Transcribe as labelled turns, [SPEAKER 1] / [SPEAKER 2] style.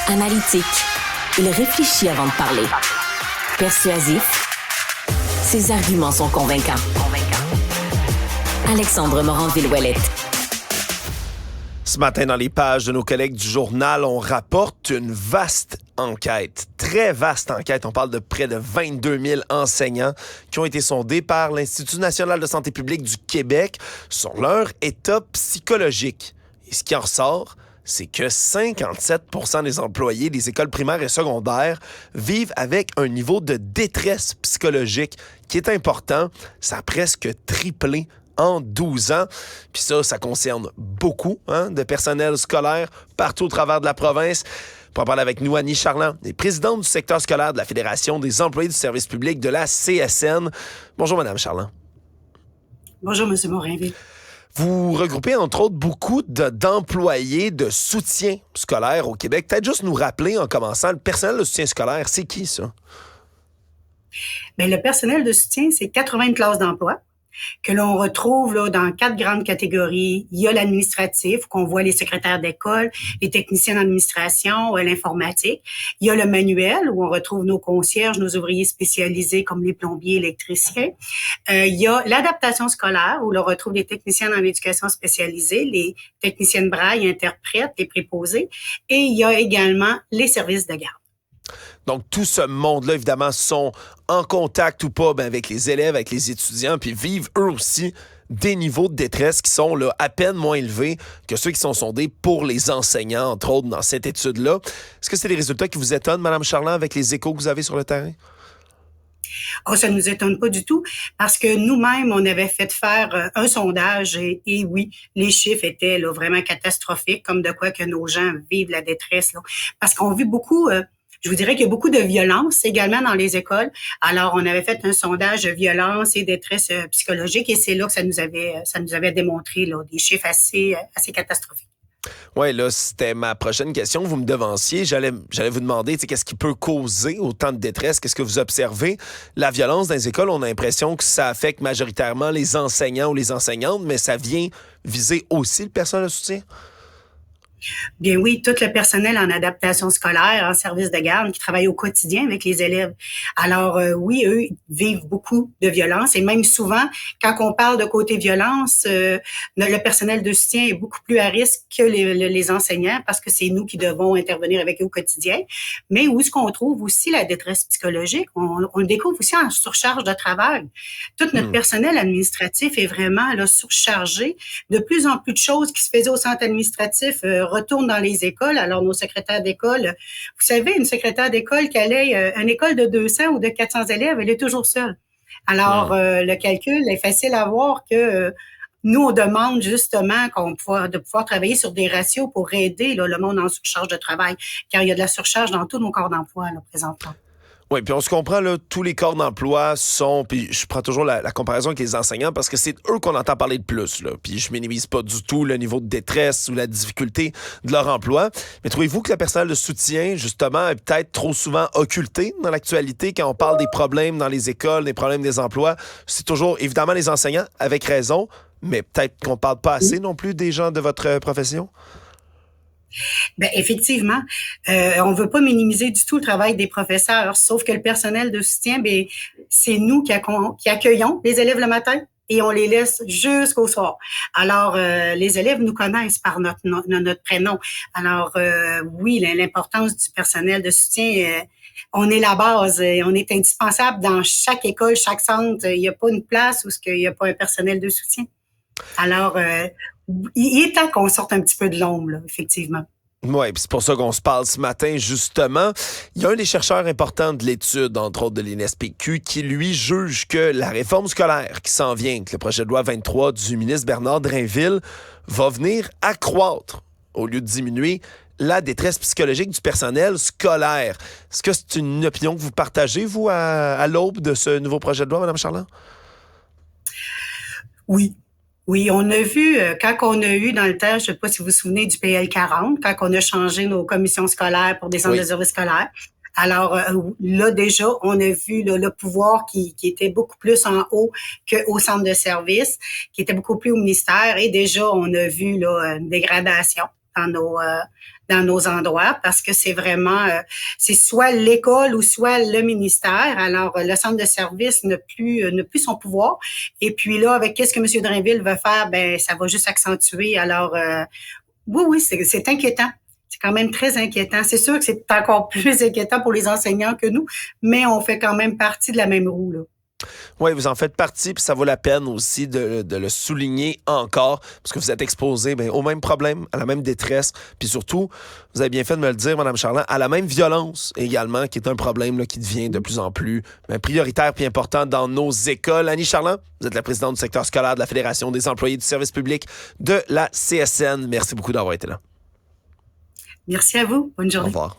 [SPEAKER 1] Analytique, il réfléchit avant de parler. Persuasif, ses arguments sont convaincants. Alexandre Morin-Villouellette.
[SPEAKER 2] Ce matin, dans les pages de nos collègues du journal, on rapporte une vaste enquête, très vaste enquête. On parle de près de 22 000 enseignants qui ont été sondés par l'Institut national de santé publique du Québec sur leur état psychologique. Et ce qui en ressort, c'est que 57 % des employés des écoles primaires et secondaires vivent avec un niveau de détresse psychologique qui est important. Ça a presque triplé en 12 ans. Puis ça concerne beaucoup de personnel scolaire partout au travers de la province. Pour en parler avec nous, Annie Charland, présidente du secteur scolaire de la Fédération des employés du service public de la CSN. Bonjour, Madame Charland.
[SPEAKER 3] Bonjour, M. Morinville.
[SPEAKER 2] Vous regroupez, entre autres, beaucoup d'employés de soutien scolaire au Québec. Peut-être juste nous rappeler, en commençant, le personnel de soutien scolaire, c'est qui, ça?
[SPEAKER 3] Bien, le personnel de soutien, c'est 80 classes d'emploi que l'on retrouve là, dans 4 grandes catégories. Il y a l'administratif, qu'on voit les secrétaires d'école, les techniciens d'administration, l'informatique. Il y a le manuel, où on retrouve nos concierges, nos ouvriers spécialisés comme les plombiers, électriciens. Il y a l'adaptation scolaire, où l'on retrouve les techniciens dans l'éducation spécialisée, les techniciens de braille, interprètes, les préposés. Et il y a également les services de garde.
[SPEAKER 2] Donc, tout ce monde-là, évidemment, sont en contact ou pas avec les élèves, avec les étudiants, puis vivent eux aussi des niveaux de détresse qui sont là, à peine moins élevés que ceux qui sont sondés pour les enseignants, entre autres, dans cette étude-là. Est-ce que c'est des résultats qui vous étonnent, Mme Charland, avec les échos que vous avez sur le terrain?
[SPEAKER 3] Oh, ça ne nous étonne pas du tout parce que nous-mêmes, on avait fait faire un sondage et oui, les chiffres étaient là, vraiment catastrophiques, comme de quoi que nos gens vivent la détresse. Là. Parce qu'on vit beaucoup... je vous dirais qu'il y a beaucoup de violence également dans les écoles. Alors, on avait fait un sondage de violence et détresse psychologique et c'est là que ça nous avait démontré là, des chiffres assez catastrophiques.
[SPEAKER 2] Oui, là, c'était ma prochaine question. Vous me devanciez. J'allais vous demander, qu'est-ce qui peut causer autant de détresse? Qu'est-ce que vous observez? La violence dans les écoles, on a l'impression que ça affecte majoritairement les enseignants ou les enseignantes, mais ça vient viser aussi le personnel de soutien?
[SPEAKER 3] Bien oui, tout le personnel en adaptation scolaire, en service de garde, qui travaille au quotidien avec les élèves. Alors oui, eux vivent beaucoup de violence et même souvent, quand on parle de côté violence, le personnel de soutien est beaucoup plus à risque que les enseignants parce que c'est nous qui devons intervenir avec eux au quotidien. Mais où est-ce qu'on trouve aussi la détresse psychologique? On le découvre aussi en surcharge de travail. Tout notre personnel administratif est vraiment là, surchargé. De plus en plus de choses qui se faisaient au centre administratif retourne dans les écoles. Alors, nos secrétaires d'école, vous savez, une secrétaire d'école qui allait une école de 200 ou de 400 élèves, elle est toujours seule. Alors, le calcul est facile à voir que nous, on demande justement de pouvoir travailler sur des ratios pour aider là, le monde en surcharge de travail, car il y a de la surcharge dans tous nos corps d'emploi là, présentement.
[SPEAKER 2] Oui, puis on se comprend, là, tous les corps d'emploi sont, puis je prends toujours la comparaison avec les enseignants parce que c'est eux qu'on entend parler de plus, là. Puis je minimise pas du tout le niveau de détresse ou la difficulté de leur emploi. Mais trouvez-vous que le personnel de soutien, justement, est peut-être trop souvent occulté dans l'actualité quand on parle des problèmes dans les écoles, des problèmes des emplois? C'est toujours, évidemment, les enseignants, avec raison, mais peut-être qu'on parle pas assez non plus des gens de votre profession?
[SPEAKER 3] Ben effectivement, on veut pas minimiser du tout le travail des professeurs, sauf que le personnel de soutien, ben c'est nous qui accueillons les élèves le matin et on les laisse jusqu'au soir. Alors les élèves nous connaissent par notre prénom. Alors oui, l'importance du personnel de soutien, on est la base, on est indispensable dans chaque école, chaque centre. Il n'y a pas une place où il n'y a pas un personnel de soutien. Alors il est temps qu'on sorte un petit peu de l'ombre, là, effectivement.
[SPEAKER 2] Oui, puis c'est pour ça qu'on se parle ce matin, justement. Il y a un des chercheurs importants de l'étude, entre autres de l'INSPQ, qui, lui, juge que la réforme scolaire qui s'en vient, que le projet de loi 23 du ministre Bernard Drainville, va venir accroître, au lieu de diminuer, la détresse psychologique du personnel scolaire. Est-ce que c'est une opinion que vous partagez, vous, à l'aube de ce nouveau projet de loi, Mme Charland?
[SPEAKER 3] Oui. Oui, on a vu, quand on a eu dans le temps, je ne sais pas si vous vous souvenez du PL 40, quand on a changé nos commissions scolaires pour des centres de services scolaires. Alors là, déjà, on a vu là, le pouvoir qui était beaucoup plus en haut qu'au centre de service, qui était beaucoup plus au ministère. Et déjà, on a vu là, une dégradation dans nos endroits parce que c'est vraiment c'est soit l'école ou soit le ministère. Alors le centre de service n'a plus son pouvoir. Et puis là, avec qu'est-ce que M. Drainville veut faire, ben ça va juste accentuer. Alors oui, c'est inquiétant. C'est quand même très inquiétant. C'est sûr que c'est encore plus inquiétant pour les enseignants que nous, mais on fait quand même partie de la même roue, là.
[SPEAKER 2] Oui, vous en faites partie, puis ça vaut la peine aussi de le souligner encore, parce que vous êtes exposé au même problème, à la même détresse, puis surtout, vous avez bien fait de me le dire, Mme Charland, à la même violence également, qui est un problème là, qui devient de plus en plus prioritaire puis important dans nos écoles. Annie Charland, vous êtes la présidente du secteur scolaire de la Fédération des employés du service public de la CSN. Merci beaucoup d'avoir été là.
[SPEAKER 3] Merci à vous. Bonne journée.
[SPEAKER 2] Au revoir.